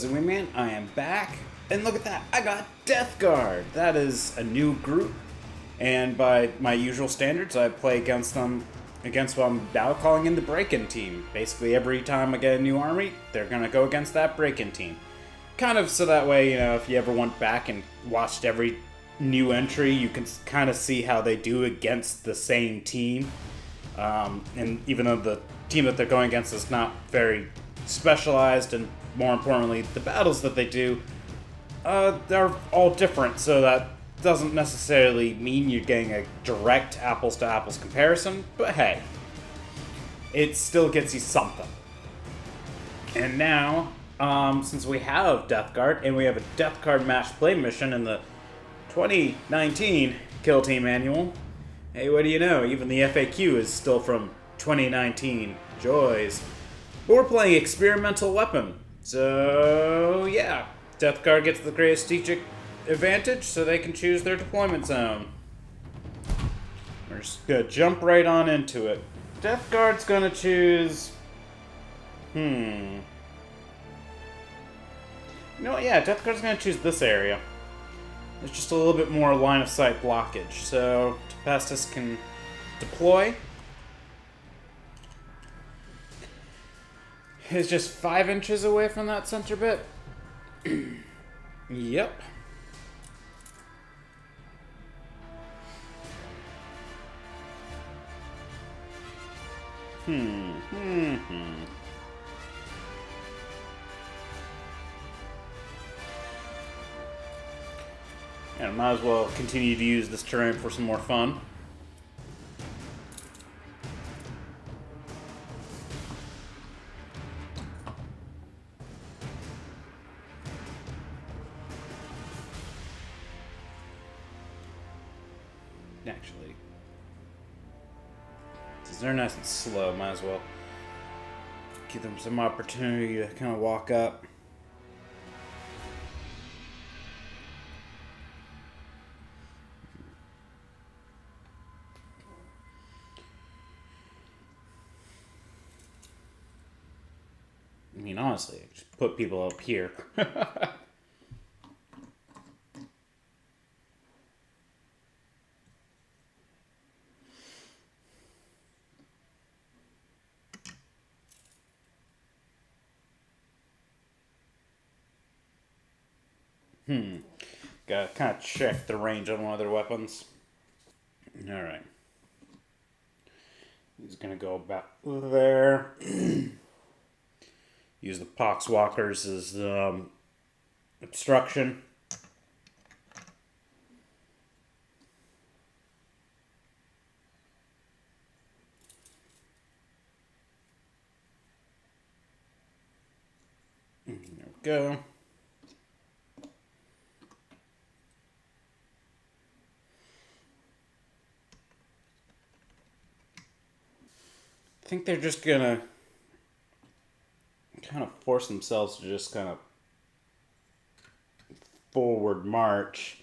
Fuzzy Wingman, I am back, and look at that, I got Deathguard! That is a new group, and by my usual standards, I play against what I'm now calling in the break-in team. Basically, every time I get a new army, they're gonna go against that break-in team. Kind of so that way, if you ever went back and watched every new entry, you can kind of see how they do against the same team. And even though the team that they're going against is not very specialized, and more importantly, the battles that they do, they're all different, so that doesn't necessarily mean you're getting a direct apples-to-apples comparison, but hey, it still gets you something. And now, since we have Deathguard, and we have a Deathguard match play mission in the 2019 Kill Team Manual, hey, what do you know, even the FAQ is still from 2019. Joys. But we're playing experimental weapon. So, yeah. Deathguard gets the greatest strategic advantage so they can choose their deployment zone. We're just gonna jump right on into it. Deathguard's gonna choose... You know what? Yeah, Deathguard's gonna choose this area. There's just a little bit more line of sight blockage, so Tempestus can deploy. Is just 5 inches away from that center bit. Yep. And I might as well continue to use this terrain for some more fun. Actually, since they're nice and slow, might as well give them some opportunity to kind of walk up. I mean, honestly, just put people up here. Gotta kind of check the range on one of their weapons. Alright. He's gonna go about there. Use the Poxwalkers as obstruction. There we go. I think they're just gonna kind of force themselves to just kind of forward march.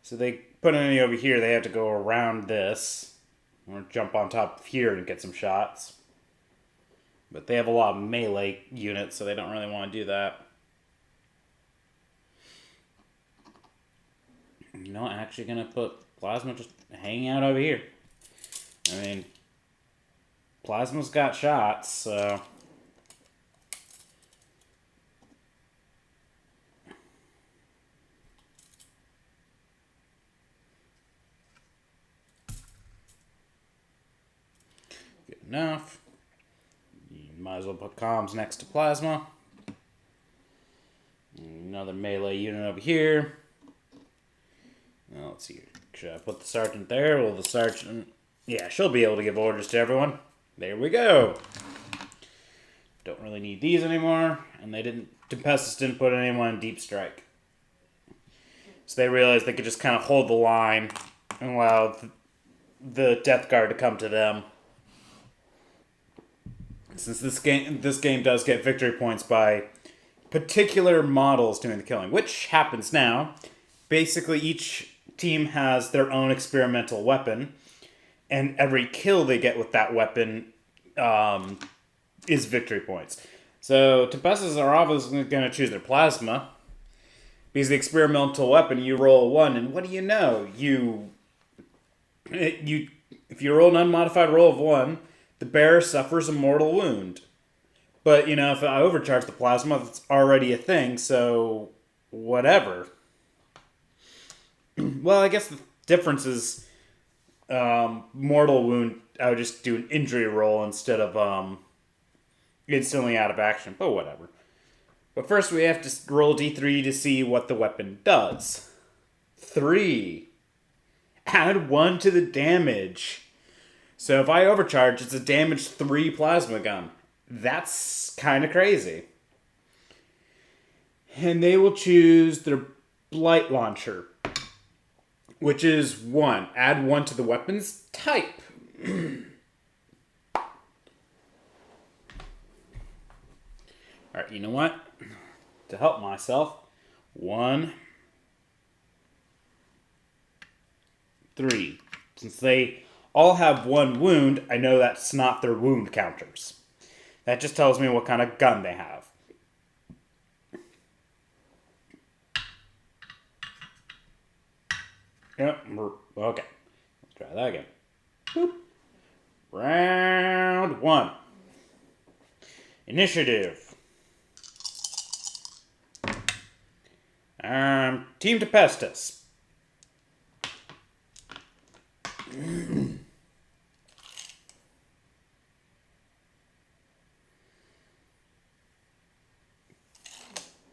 So they put any over here, they have to go around this or jump on top of here and get some shots. But they have a lot of melee units, so they don't really want to do that. You know, I'm actually gonna put Plasma just hanging out over here. I mean, Plasma's got shots, so... Good enough. You might as well put comms next to Plasma. Another melee unit over here. Now, let's see. Should I put the sergeant there? Well, the sergeant... Yeah, she'll be able to give orders to everyone. There we go. Don't really need these anymore. And Tempestus didn't put anyone in deep strike. So they realized they could just kind of hold the line and allow the Deathguard to come to them. Since this game does get victory points by particular models doing the killing, which happens now. Basically, each team has their own experimental weapon, and every kill they get with that weapon is victory points. So Tempestus are obviously going to choose their plasma. Because the experimental weapon, you roll a 1, and what do you know? If you roll an unmodified roll of 1, the bearer suffers a mortal wound. But, if I overcharge the plasma, it's already a thing, so whatever. Well, I guess the difference is mortal wound, I would just do an injury roll instead of instantly out of action, but whatever. But first we have to roll d3 to see what the weapon does. 3. Add 1 to the damage. So if I overcharge, it's a damage 3 plasma gun. That's kind of crazy. And they will choose their blight launcher, which is 1. Add 1 to the weapon's type. Alright, you know what? To help myself, 1, 3. Since they all have 1 wound, I know that's not their wound counters. That just tells me what kind of gun they have. Yep, okay. Let's try that again. Boop. Round 1. Initiative. Team Tempestus.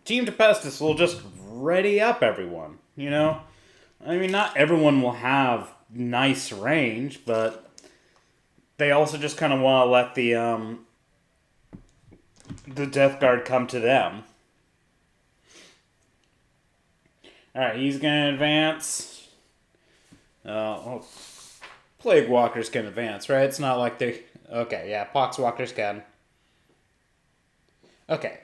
Team Tempestus will just ready up everyone, I mean, not everyone will have nice range, but they also just kind of want to let the Deathguard come to them. Alright, he's going to advance. Plague Walkers can advance, right? It's not like they... Okay, yeah, Poxwalkers can. Okay.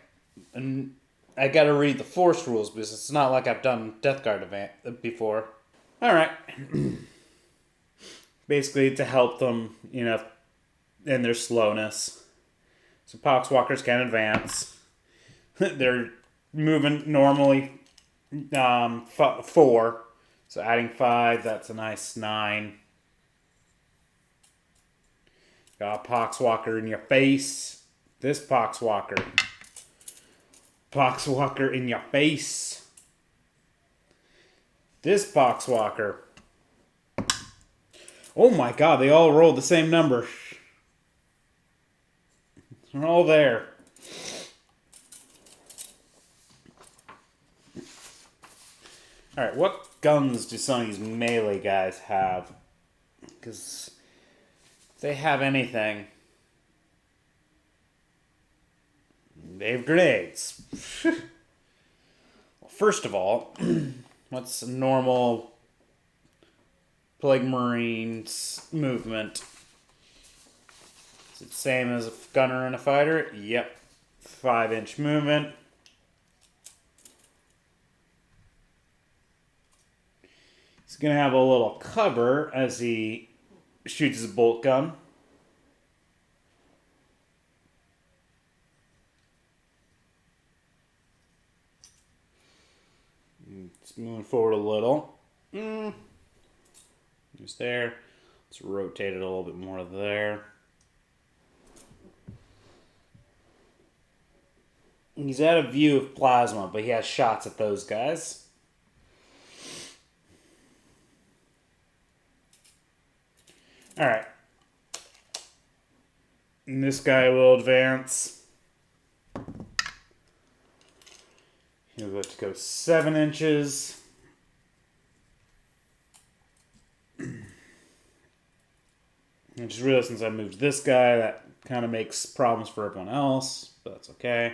And I gotta read the Force rules because it's not like I've done Deathguard before. Alright. Basically to help them, in their slowness. So Poxwalkers can advance. They're moving normally 4. So adding 5, that's a nice 9. Got a Poxwalker in your face. This Poxwalker. Poxwalker in your face. This Poxwalker. Oh my god, they all rolled the same number. They're all there. Alright, what guns do some of these melee guys have? Because if they have anything, they have grenades. Well, first of all, what's a normal Plague Marines movement? Is it the same as a gunner and a fighter? Yep. 5-inch movement. He's going to have a little cover as he shoots his bolt gun. It's moving forward a little. Just there. Let's rotate it a little bit more there. He's out of view of plasma, but he has shots at those guys. Alright. And this guy will advance. He'll have to go 7 inches. I just realized since I moved this guy, that kind of makes problems for everyone else, but that's okay.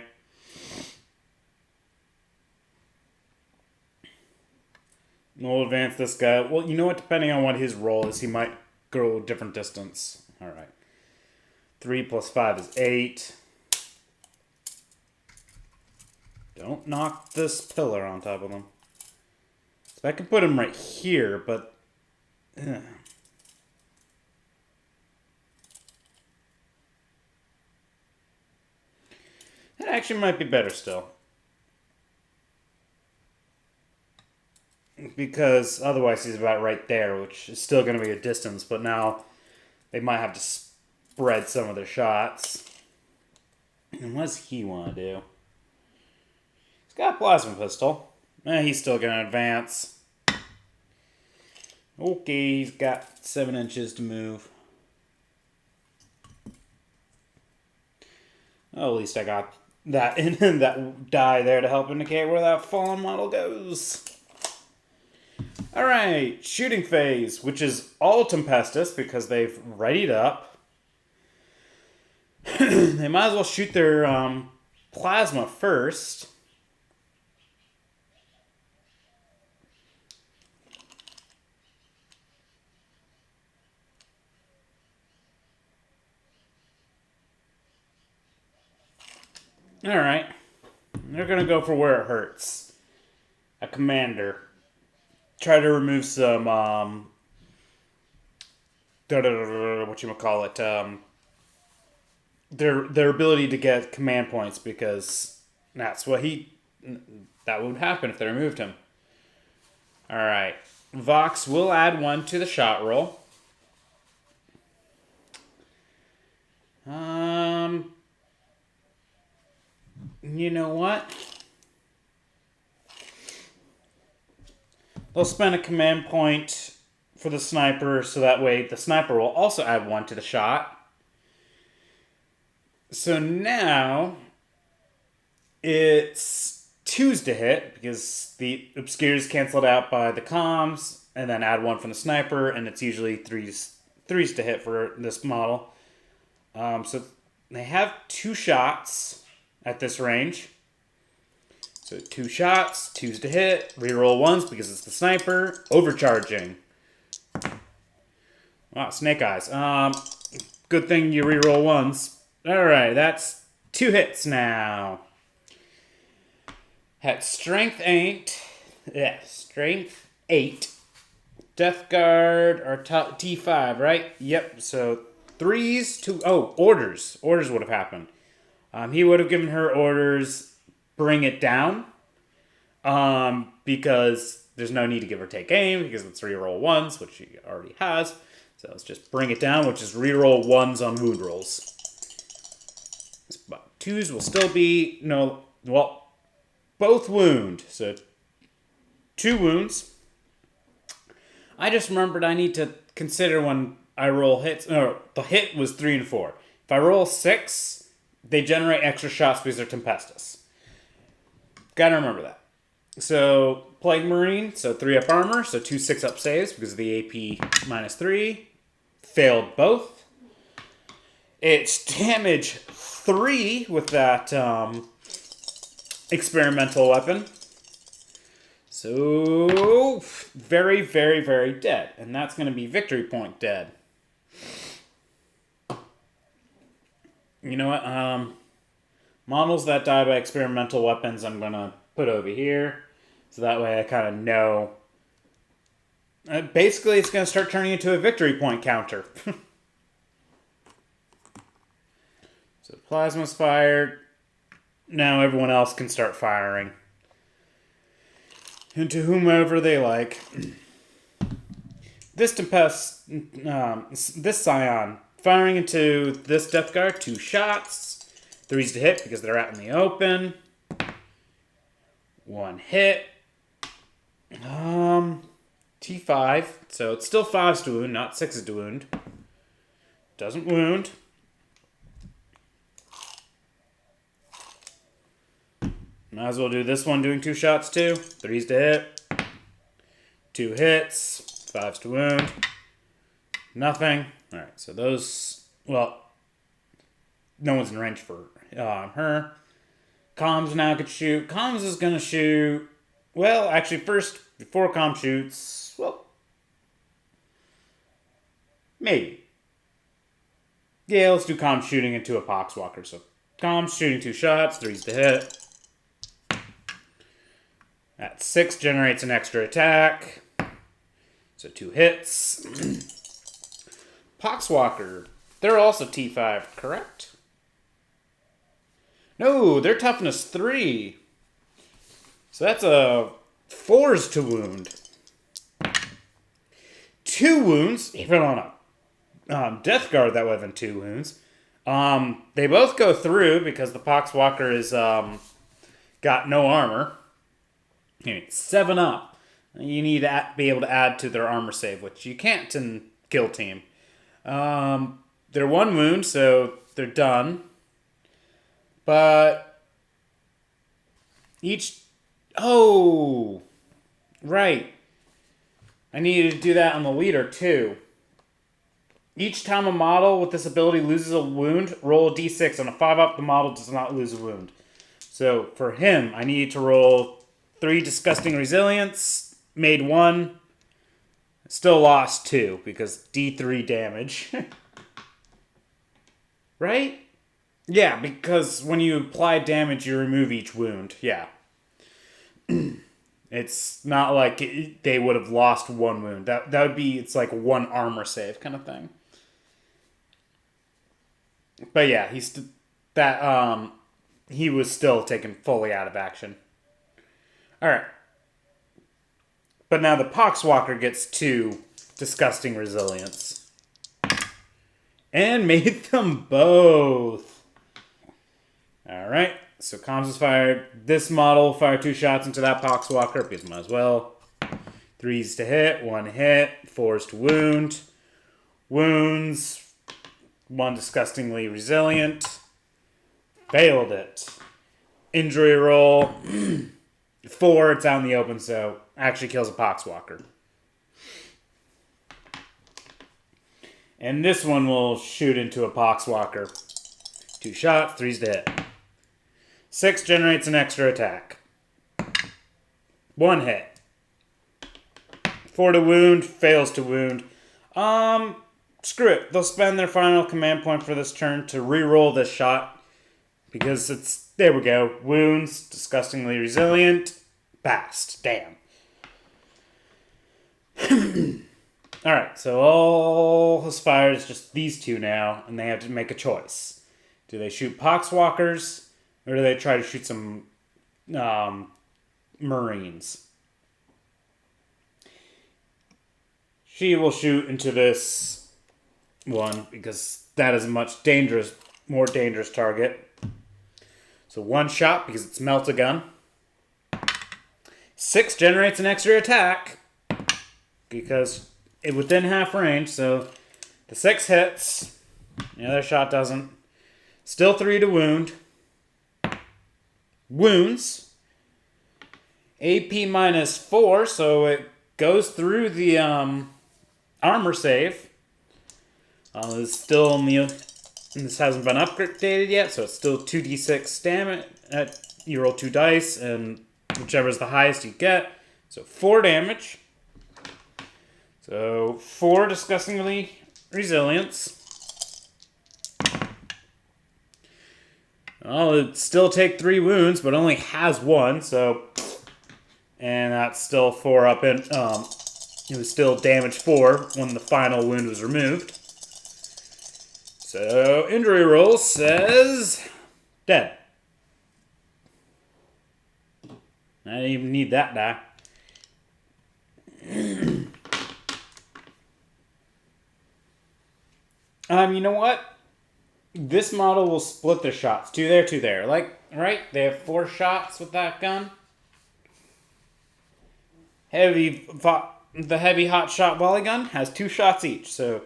And we'll advance this guy. Well, you know what? Depending on what his roll is, he might go a different distance. Alright. 3 plus 5 is 8. Don't knock this pillar on top of him. So I can put him right here, but... Actually, might be better still. Because otherwise he's about right there, which is still going to be a distance, but now they might have to spread some of their shots. And what does he want to do? He's got a plasma pistol. He's still going to advance. Okay, he's got 7 inches to move. Oh, at least I got that in that die there to help indicate where that fallen model goes. Alright, shooting phase, which is all Tempestus because they've readied up. They might as well shoot their plasma first. Alright. They're going to go for where it hurts. A commander. Try to remove some, whatchamacallit, their ability to get command points, because that's what that would happen if they removed him. Alright. Vox will add 1 to the shot roll. You know what? They'll spend a command point for the sniper, so that way the sniper will also add 1 to the shot. So now it's 2s to hit, because the obscures cancel it out by the comms, and then add 1 from the sniper, and it's usually 3s to hit for this model. So they have 2 shots at this range. So 2 shots, 2s to hit, reroll 1s because it's the sniper, overcharging. Wow, snake eyes. Good thing you reroll 1s. Alright, that's 2 hits now. Had strength 8. Yeah, strength 8. Deathguard are T5, right? Yep, so 3s to... Oh, orders. Orders would have happened. He would have given her orders, bring it down, because there's no need to give her take aim, because it's reroll 1s, which she already has. So let's just bring it down, which is reroll 1s on wound rolls. But 2s will still be, both wound. So 2 wounds. I just remembered I need to consider when I roll hits. No, the hit was 3 and 4. If I roll 6... they generate extra shots because they're Tempestus. Gotta remember that. So, Plague Marine, so 3 up armor, so 2 6-up saves because of the AP -3. Failed both. It's damage 3 with that experimental weapon. So, very, very, very dead. And that's going to be victory point dead. You know what? Models that die by experimental weapons I'm going to put over here. So that way I kind of know. Basically, it's going to start turning into a victory point counter. So plasma's fired. Now everyone else can start firing. Into whomever they like. This this scion. Firing into this Deathguard, 2 shots. 3s to hit because they're out in the open. 1 hit. T5. So it's still 5s to wound, not 6s to wound. Doesn't wound. Might as well do this one doing 2 shots too. 3s to hit. 2 hits. 5s to wound. Nothing. Alright, so those... Well, no one's in range for her. Comms now could shoot. Comms is going to shoot... Well, actually, first, before Comm shoots... Well... Maybe. Yeah, let's do Comm shooting into a Poxwalker. So, Comm shooting 2 shots. 3s to hit. That 6 generates an extra attack. So 2 hits. Poxwalker. They're also T5, correct? No, they're toughness 3. So that's a 4s to wound. 2 wounds, even on a Deathguard, that would have been 2 wounds. They both go through because the Poxwalker is got no armor. 7 up. You need to be able to add to their armor save, which you can't in Kill Team. They're 1 wound, so they're done. But each... Oh! Right. I needed to do that on the leader, too. Each time a model with this ability loses a wound, roll a d6. On a 5 up, the model does not lose a wound. So for him, I needed to roll 3 disgusting resilience, made 1, still lost 2 because d3 damage. Right? Yeah, because when you apply damage, you remove each wound. Yeah. It's not like they would have lost 1 wound. That would be, it's like 1 armor save kind of thing. But yeah, he was still taken fully out of action. Alright. But now the Poxwalker gets 2 disgusting resilience. And made them both. Alright. So comms is fired. This model will fire 2 shots into that Poxwalker because might as well. 3s to hit, 1 hit, 4s to wound. Wounds, 1 disgustingly resilient. Failed it. Injury roll. 4, it's out in the open, so actually kills a Poxwalker. And this one will shoot into a Poxwalker. 2 shots, 3s to hit. 6 generates an extra attack. 1 hit. 4 to wound, fails to wound. Screw it. They'll spend their final command point for this turn to re-roll this shot. Because it's, there we go. Wounds, disgustingly resilient. Passed. Damn. Alright, so all his fire is just these 2 now, and they have to make a choice. Do they shoot Poxwalkers? Or do they try to shoot some Marines? She will shoot into this one because that is a much more dangerous target. So 1 shot because it's meltagun. 6 generates an extra attack because it's within half range. So the 6 hits. The other shot doesn't. Still 3 to wound. Wounds. AP -4, so it goes through the armor save. It's still in the... This hasn't been updated yet, so it's still 2d6 damage. You roll 2 dice, and whichever is the highest you get. So 4 damage. So 4 disgustingly resilience. Well, it'd still take 3 wounds, but only has 1, so... And that's still 4 up in... it was still damage 4 when the final wound was removed. So, injury roll says... Dead. I didn't even need that die. You know what? This model will split their shots. 2 there, 2 there. Like, right? They have 4 shots with that gun. The heavy hot shot volley gun has 2 shots each. So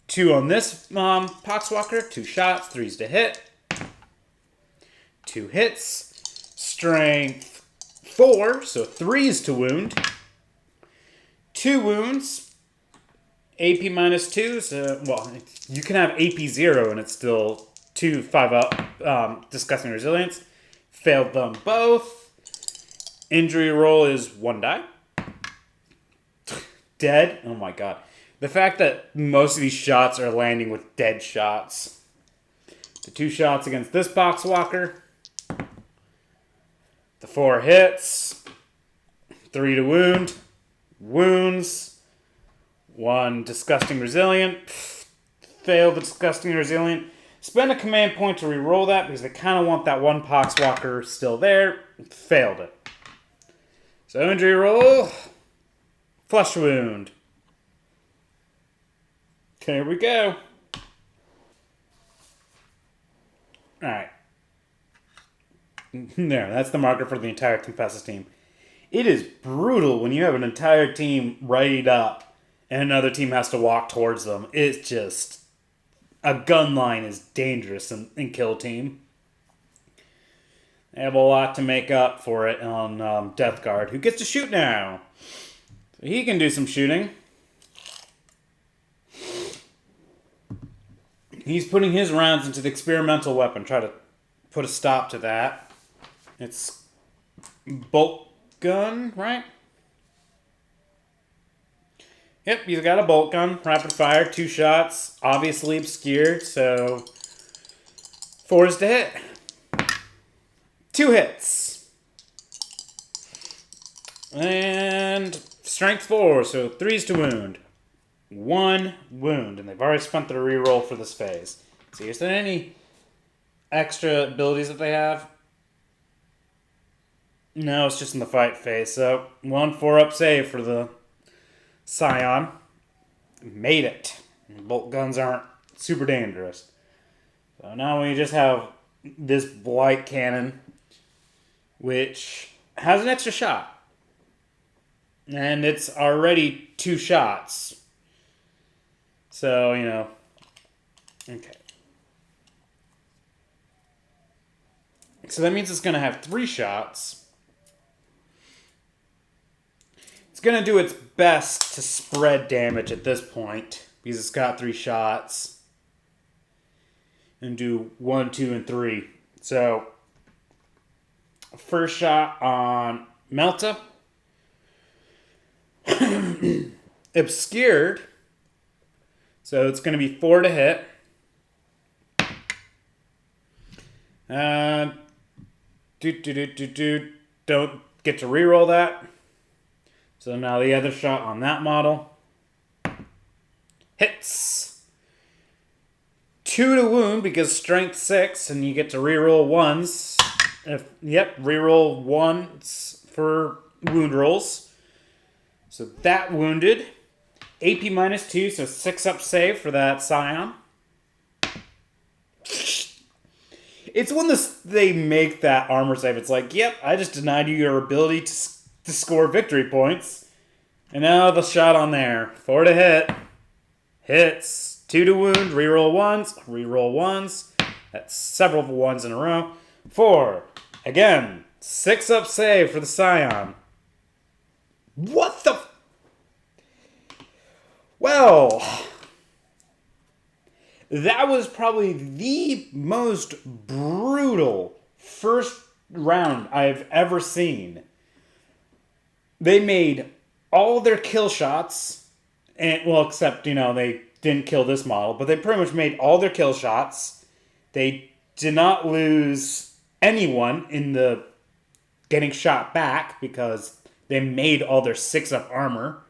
2 on this Poxwalker, 2 shots, 3s to hit. 2 hits. Strength 4, so 3s to wound. 2 wounds. AP -2, so, well, you can have AP 0 and it's still 2 5 up, disgusting resilience. Failed them both. Injury roll is 1 die. Dead. Oh my god. The fact that most of these shots are landing with dead shots. The 2 shots against this Poxwalker. The 4 hits. 3 to wound. Wounds. 1 disgusting resilient. Failed the disgusting resilient. Spend a command point to reroll that because they kind of want that one Poxwalker still there. Failed it. So injury roll. Flesh wound. There we go. Alright. There, that's the marker for the entire Tempestus team. It is brutal when you have an entire team readied up and another team has to walk towards them. It's just... A gun line is dangerous in Kill Team. They have a lot to make up for it on Deathguard, who gets to shoot now. So he can do some shooting. He's putting his rounds into the experimental weapon. Try to put a stop to that. It's boltgun, right? Yep, he's got a bolt gun, rapid fire, 2 shots, obviously obscured, so 4 is to hit. 2 hits. And strength 4, so 3 is to wound. 1 wound, and they've already spent their reroll for this phase. See, is there any extra abilities that they have? No, it's just in the fight phase, so 1 4-up save for the Scion. Made it. Bolt guns aren't super dangerous. So now we just have this blight cannon, which has an extra shot. And it's already 2 shots. So, you know. Okay. So that means it's going to have 3 shots. It's going to do its best to spread damage at this point, because it's got 3 shots. And do 1, 2, and 3. So, first shot on Melta. Obscured. So it's going to be 4 to hit. Don't get to reroll that. So now the other shot on that model. Hits. 2 to wound because strength 6 and you get to reroll 1s. Reroll 1s for wound rolls. So that wounded. AP -2, so 6-up save for that Scion. It's when they make that armor save, it's like, yep, I just denied you your ability to score victory points. And now the shot on there. 4 to hit. Hits. 2 to wound. Reroll 1s. Reroll 1s. That's several 1s in a row. 4. Again. 6-up save for the Scion. What the... Well... That was probably the most brutal first round I've ever seen. They made all their kill shots, and well, except, they didn't kill this model, but they pretty much made all their kill shots. They did not lose anyone in the getting shot back because they made all their 6-up armor,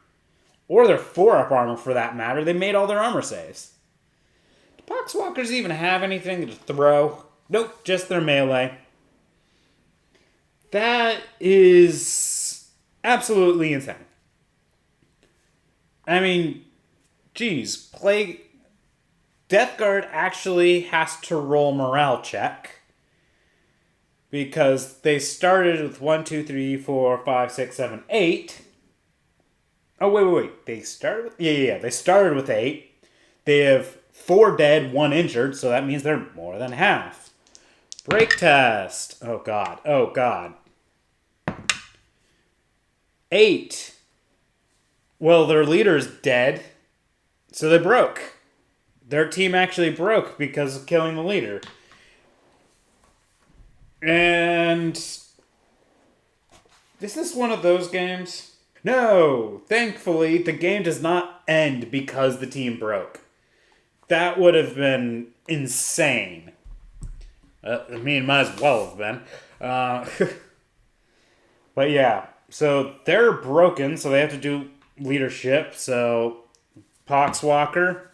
or their 4-up armor for that matter. They made all their armor saves. Do Poxwalkers even have anything to throw? Nope, just their melee. That is absolutely insane. I mean, geez, Deathguard actually has to roll morale check because they started with 1, 2, 3, 4, 5, 6, 7, 8. Oh, wait. They started with... Yeah. They started with 8. They have 4 dead, 1 injured, so that means they're more than half. Break test. Oh, God. 8. Well, their leader's dead, so they broke. Their team actually broke because of killing the leader. And... is this one of those games? No! Thankfully, the game does not end because the team broke. That would have been insane. It might as well have been. But yeah, so they're broken, so they have to do leadership. So Poxwalker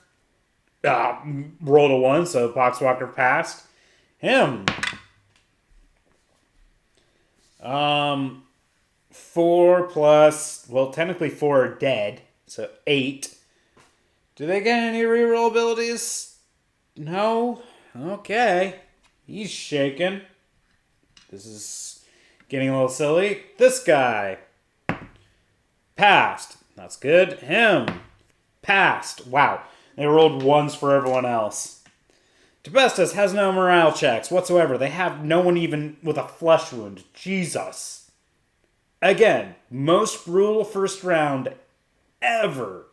Rolled a 1, so Poxwalker passed. Him. 4 plus, well, technically 4 are dead, so 8. Do they get any reroll abilities? No? Okay. He's shaken. This is getting a little silly. This guy. Passed. That's good. Him. Passed. Wow. They rolled 1s for everyone else. Tempestus has no morale checks whatsoever. They have no one even with a flesh wound. Jesus. Again, most brutal first round ever.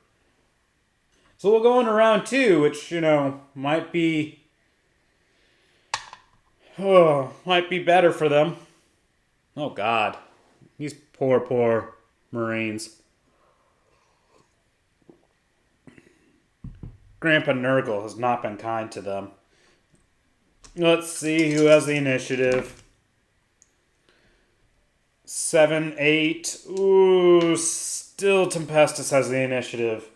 So we'll go into round 2, which, might be better for them. Oh, God. These poor Marines. Grandpa Nurgle has not been kind to them. Let's see who has the initiative. 7, 8. Ooh, still Tempestus has the initiative.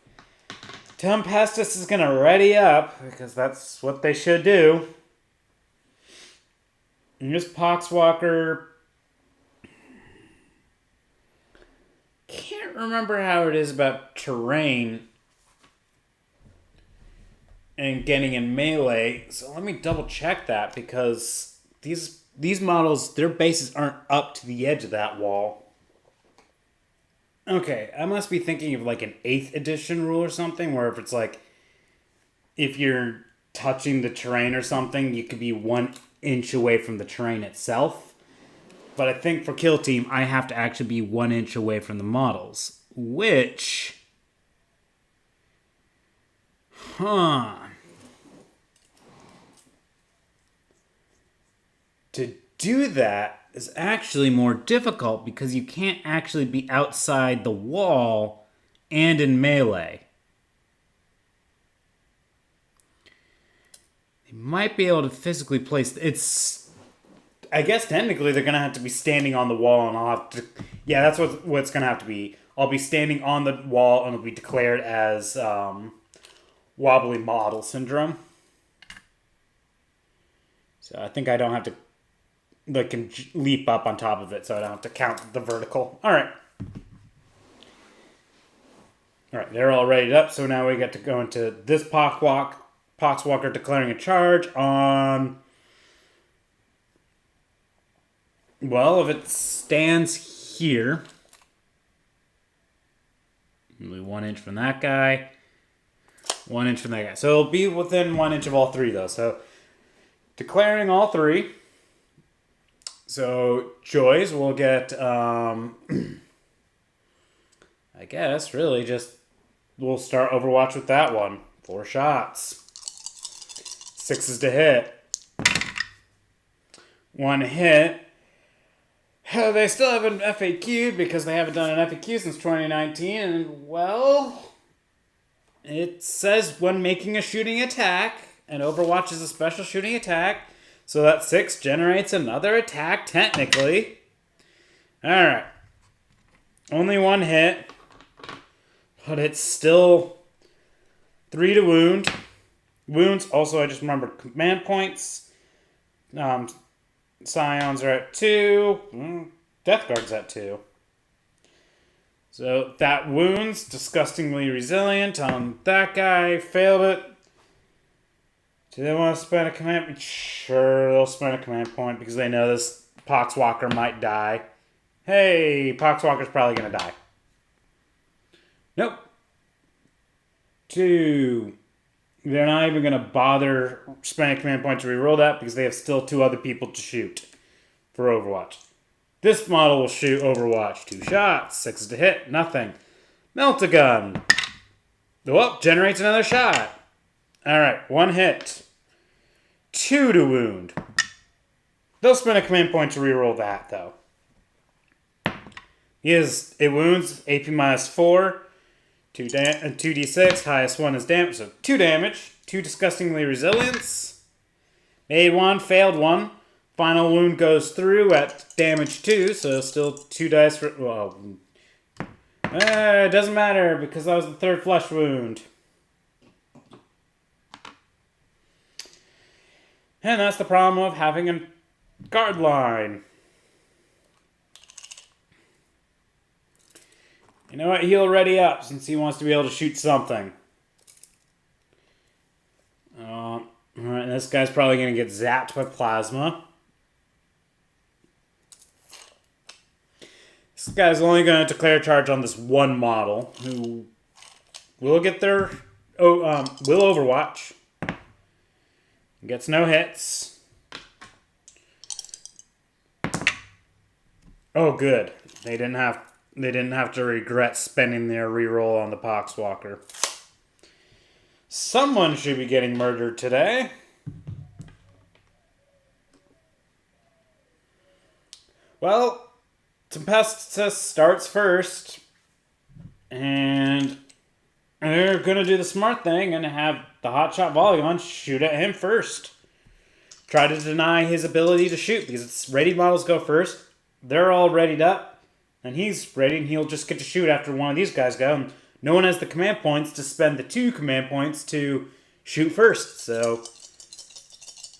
Tempestus is going to ready up, because that's what they should do. And this Poxwalker... Can't remember how it is about terrain and getting in melee, so let me double check that, because these models, their bases aren't up to the edge of that wall. Okay, I must be thinking of like an 8th edition rule or something, where if it's like, if you're touching the terrain or something, you could be 1 inch away from the terrain itself. But I think for Kill Team, I have to actually be 1 inch away from the models, which... To do that is actually more difficult because you can't actually be outside the wall and in melee. They might be able to physically place... I guess technically they're going to have to be standing on the wall, and I'll have to... Yeah, that's what's going to have to be. I'll be standing on the wall and it'll be declared as wobbly model syndrome. So I think I don't have to... They can leap up on top of it, so I don't have to count the vertical. Alright. Alright, they're all readied up, so now we get to go into this Poxwalker declaring a charge on... Well, if it stands here... It'll be 1 inch from that guy. 1 inch from that guy. So it'll be within 1 inch of all 3, though. So, declaring all 3... So, Joyce will get, I guess, really just, we'll start Overwatch with that one. 4 shots. 6s to hit. 1 hit. They still haven't FAQ'd because they haven't done an FAQ since 2019, and, well, it says when making a shooting attack, and Overwatch is a special shooting attack, so that 6 generates another attack, technically. Alright. Only 1 hit. But it's still 3 to wound. Wounds, also I just remembered command points. Scions are at 2. Deathguard's at 2. So that wounds, disgustingly resilient on that guy. Failed it. Do they want to spend a command point? Sure, they'll spend a command point because they know this Poxwalker might die. Hey, Poxwalker's probably going to die. Nope. 2. They're not even going to bother spending a command point to reroll that because they have still 2 other people to shoot for Overwatch. This model will shoot Overwatch. 2 shots. 6 to hit. Nothing. Meltagun. Well, generates another shot. Alright, 1 hit. 2 to wound. They'll spend a command point to reroll that, though. It wounds, AP minus 4, 2d6, highest one is damage, so 2 damage, 2 disgustingly resilience. Made 1, failed 1. Final wound goes through at damage 2, so still 2 dice for, well, it doesn't matter because that was the 3rd flesh wound. And that's the problem of having a guard line. You know what? He'll ready up since he wants to be able to shoot something. Alright, this guy's probably going to get zapped by plasma. This guy's only going to declare charge on this one model, who will get their will overwatch. Gets no hits. Oh, good. They didn't have to regret spending their reroll on the Poxwalker. Someone should be getting murdered today. Well, Tempestus starts first. And they're going to do the smart thing and have the hotshot volley on shoot at him first. Try to deny his ability to shoot because it's ready models go first. They're all readied up. And he's ready and he'll just get to shoot after one of these guys go. And no one has the command points to spend the 2 command points to shoot first. So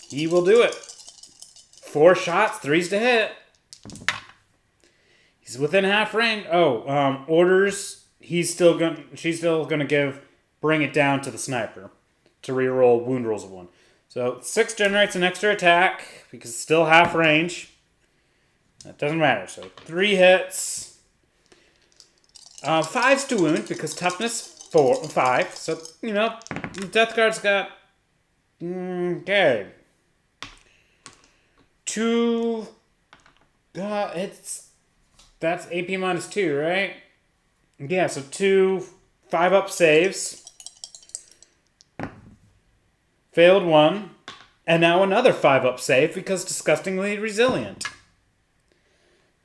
he will do it. 4 shots, 3's to hit. He's within half range. Orders. She's still gonna bring it down to the sniper to reroll wound rolls of 1. So 6 generates an extra attack because it's still half range. That doesn't matter. So 3 hits. 5's to wound because toughness 5. So, Deathguard's got... Okay. 2... That's AP minus 2, right? Yeah, so 2 5-up saves. Failed 1. And now another 5-up save because disgustingly resilient.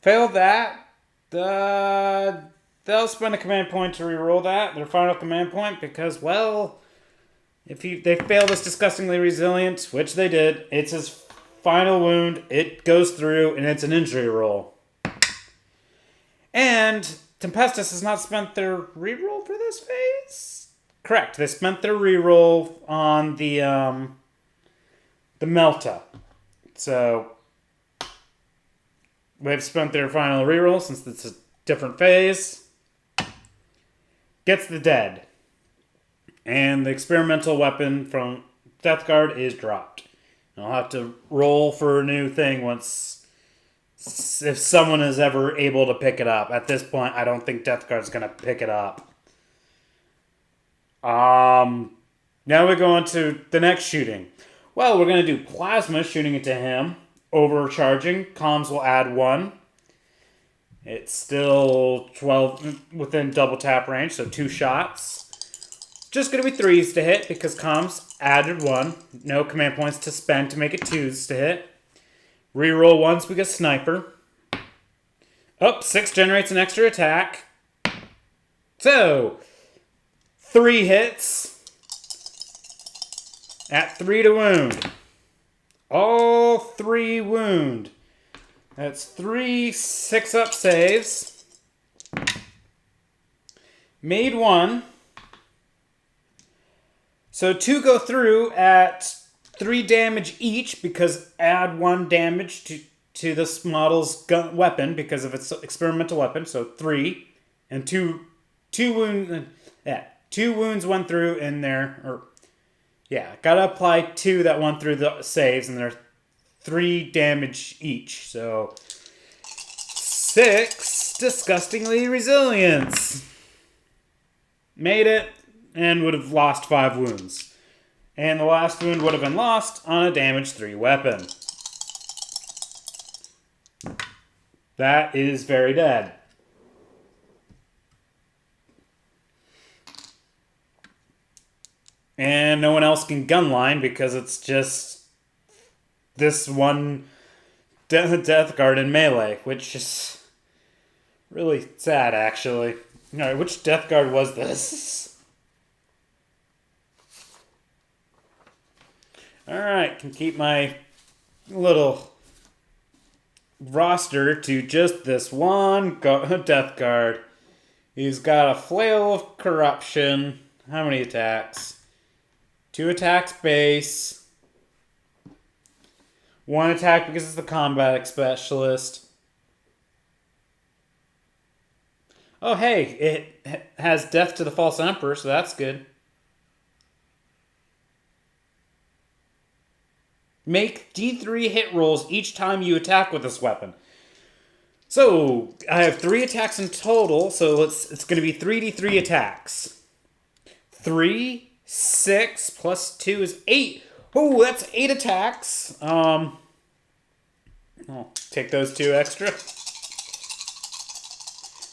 Failed that. They'll spend a command point to reroll that, their final command point, because, well, if they fail this disgustingly resilient, which they did, it's his final wound, it goes through, and it's an injury roll. And Tempestus has not spent their reroll for this phase? Correct, they spent their reroll on the Melta. So they've spent their final reroll since it's a different phase. Gets the dead. And the experimental weapon from Deathguard is dropped. And I'll have to roll for a new thing if someone is ever able to pick it up. At this point, I don't think Deathguard's going to pick it up. Now we go on to the next shooting. Well, we're going to do plasma shooting into him. Overcharging. Comms will add 1. It's still 12 within double tap range, so 2 shots. Just going to be 3's to hit because comms added 1. No command points to spend to make it 2's to hit. Reroll 1s because sniper. 6 generates an extra attack. So, 3 hits. At 3 to wound. All 3 wound. That's 3 6-up saves. Made 1. So 2 go through at 3 damage each because add 1 damage to this model's weapon because of its experimental weapon. So 3 and 2 wounds. 2 wounds went through in there. Gotta apply 2 that went through the saves, and they're 3 damage each. So 6 disgustingly resilience. Made it and would have lost 5 wounds. And the last wound would have been lost on a damage 3 weapon. That is very dead. And no one else can gunline because it's just this one Deathguard in melee, which is really sad, actually. Alright, which Deathguard was this? Alright, can keep my little roster to just this one Deathguard. He's got a flail of corruption. How many attacks? 2 attacks base. 1 attack because it's the combat specialist. Oh, hey, it has death to the false emperor, so that's good. Make D3 hit rolls each time you attack with this weapon. So, I have 3 attacks in total, so it's going to be 3d3 attacks. 3, 6, plus 2 is 8. Oh, that's 8 attacks. I'll take those 2 extra.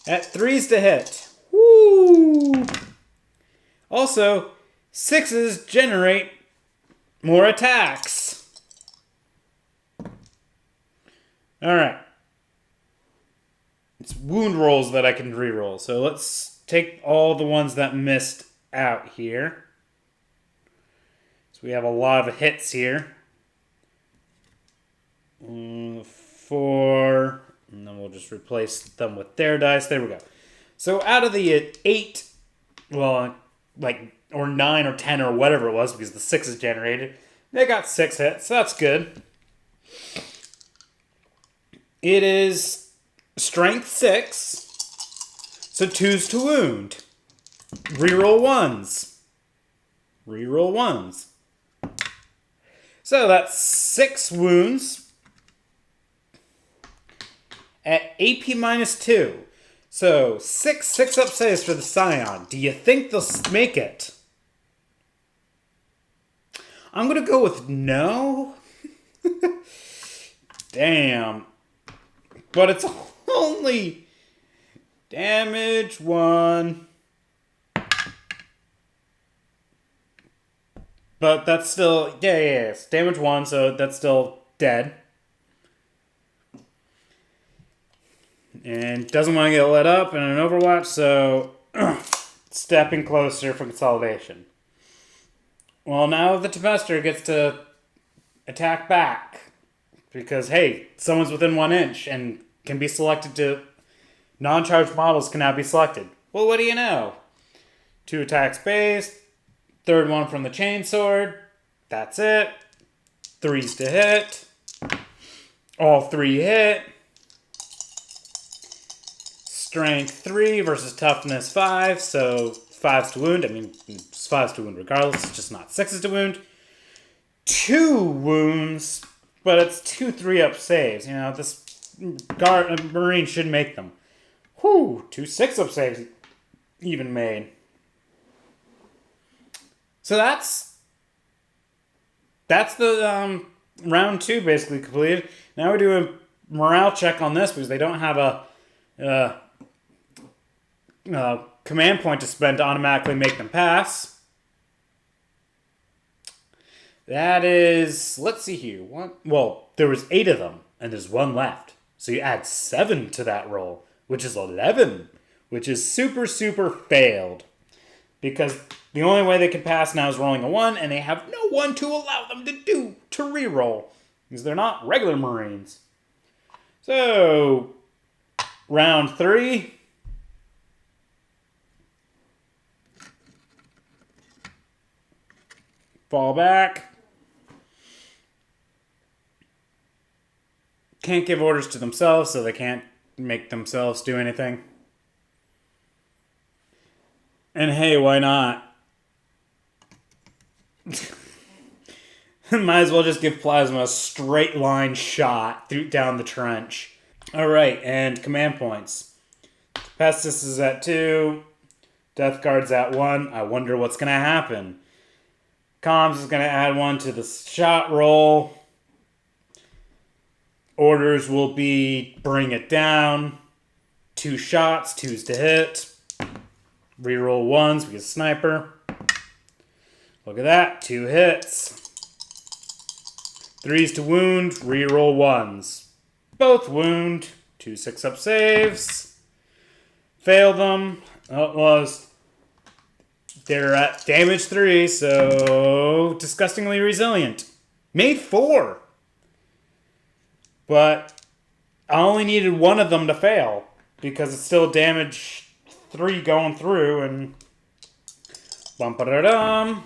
At 3s to hit. Woo! Also, 6s generate more attacks. Alright. It's wound rolls that I can reroll. So let's take all the ones that missed out here. So we have a lot of hits here. 4... And then we'll just replace them with their dice. There we go. So out of the 8, well, or 9 or 10 or whatever it was, because the 6 is generated, they got 6 hits. So that's good. It is strength 6. So 2s to wound. Reroll 1s. Reroll 1s. So that's 6 wounds. At AP minus 2. So, 6 up saves for the Scion. Do you think they'll make it? I'm going to go with no. Damn. But it's only damage 1. But that's still, yeah, it's damage 1, so that's still dead. And doesn't want to get let up in an Overwatch, so stepping closer for consolidation. Well, now the Tempestor gets to attack back. Because, hey, someone's within 1 inch and can be selected to... Non-charged models can now be selected. Well, what do you know? 2 attacks base. 3rd one from the chainsword. That's it. 3s to hit. All 3 hit. Strength 3 versus toughness 5, so 5s to wound. I mean, it's 5s to wound regardless, it's just not 6s to wound. 2 wounds, but it's 2 3-up saves. You know, this Marine should make them. Whew, 2 6-up saves even made. So that's the round 2 basically completed. Now we do a morale check on this because they don't have a command point to spend to automatically make them pass. That is, let's see here. Well, there was 8 of them, and there's 1 left. So you add 7 to that roll, which is 11, which is super, super failed. Because the only way they can pass now is rolling a 1, and they have no 1 to allow them to reroll. Because they're not regular Marines. So, round 3. Fall back. Can't give orders to themselves, so they can't make themselves do anything. And hey, why not? Might as well just give Plasma a straight line shot down the trench. Alright, and command points. Tempestus is at 2. Deathguard's at 1. I wonder what's going to happen. Comms is going to add 1 to the shot roll. Orders will be bring it down. 2 shots, 2s to hit. Reroll 1s because sniper. Look at that, 2 hits. 3s to wound, reroll 1s. Both wound, 2 6-up saves. Fail them. Oh, well, they're at damage 3, so disgustingly resilient. Made 4. But I only needed 1 of them to fail because it's still damage 3 going through, and bum-ba-da-dum.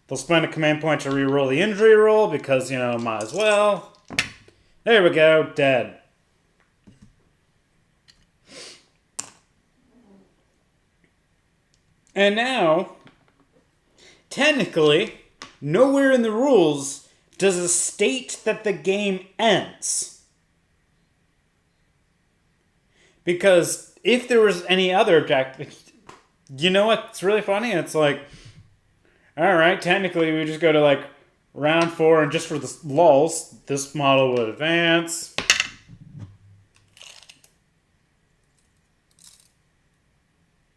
They'll spend a command point to reroll the injury roll because, you know, might as well. There we go, dead. And now, technically, nowhere in the rules does it state that the game ends. Because if there was any other objective, you know what's really funny? It's like, alright, technically we just go to like round 4, and just for the lulls, this model would advance.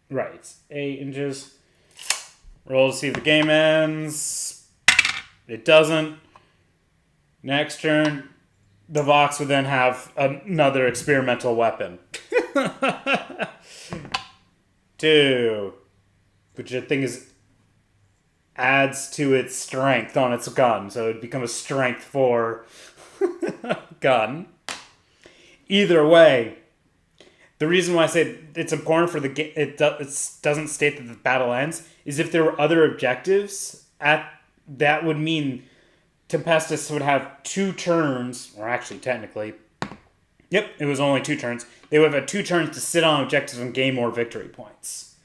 Right, it's 8 inches. Roll to see if the game ends. It doesn't. Next turn, the Vox would then have another experimental weapon. 2. Which I think adds to its strength on its gun. So it'd become a strength 4 gun. Either way, the reason why I say it's important for the game, it doesn't state that the battle ends, is if there were other objectives, that would mean Tempestus would have 2 turns, or actually technically, yep, it was only 2 turns. They would have had 2 turns to sit on objectives and gain more victory points.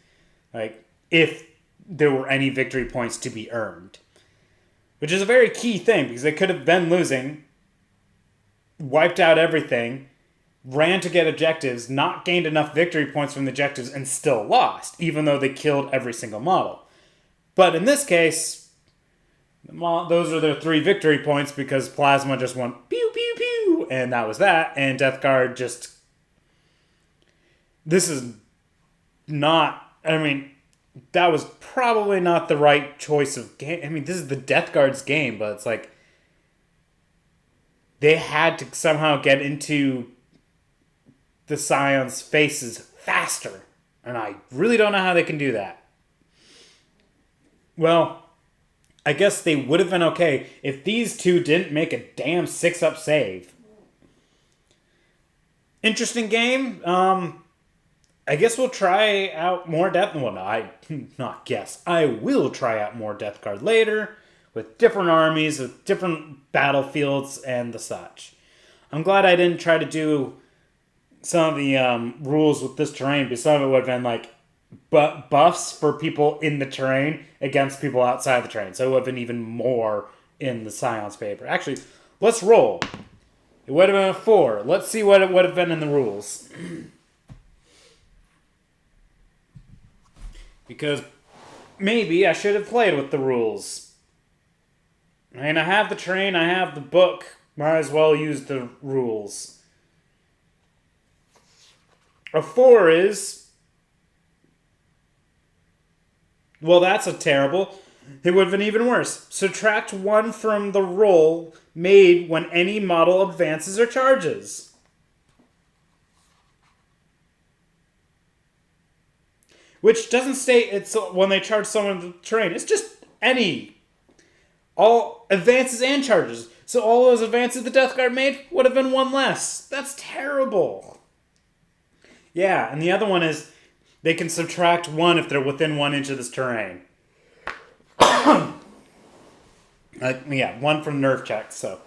Like, if there were any victory points to be earned. Which is a very key thing, because they could have been losing, wiped out everything, ran to get objectives, not gained enough victory points from the objectives, and still lost, even though they killed every single model. But in this case, those are their 3 victory points, because Plasma just went pew pew pew, and that was that, and Deathguard just... This is not... I mean, that was probably not the right choice of game. I mean, this is the Deathguard's game, but it's like... They had to somehow get into the Scions' faces faster. And I really don't know how they can do that. Well, I guess they would have been okay if these 2 didn't make a damn 6-up save. Interesting game. I guess we'll try out more I will try out more Deathguard later, with different armies, with different battlefields, and the such. I'm glad I didn't try to do some of the rules with this terrain, because some of it would have been like buffs for people in the terrain against people outside the terrain. So it would have been even more in the Scion's favor. Actually, let's roll. It would have been a 4. Let's see what it would have been in the rules. Because maybe I should have played with the rules. I mean, I have the terrain, I have the book. Might as well use the rules. A 4 is... Well, that's a terrible. It would have been even worse. Subtract 1 from the roll made when any model advances or charges. Which doesn't state it's when they charge someone in the terrain. It's just any. All advances and charges. So all those advances the Deathguard made would have been 1 less. That's terrible. Yeah, and the other one is they can subtract 1 if they're within 1 inch of this terrain. Yeah, 1 from nerf checks. So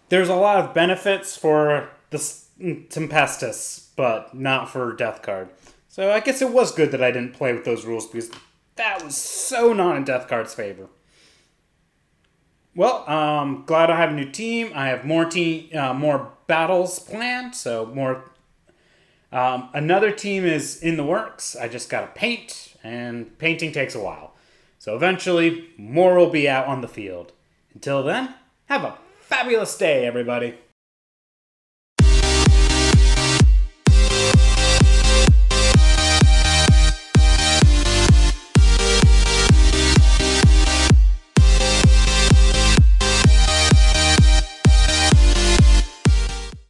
there's a lot of benefits for the Tempestus, but not for Deathguard. So I guess it was good that I didn't play with those rules, because that was so not in Deathguard's favor. Well, glad I have a new team. I have more battles planned, so more... another team is in the works. I just gotta paint, and painting takes a while. So eventually, more will be out on the field. Until then, have a fabulous day, everybody.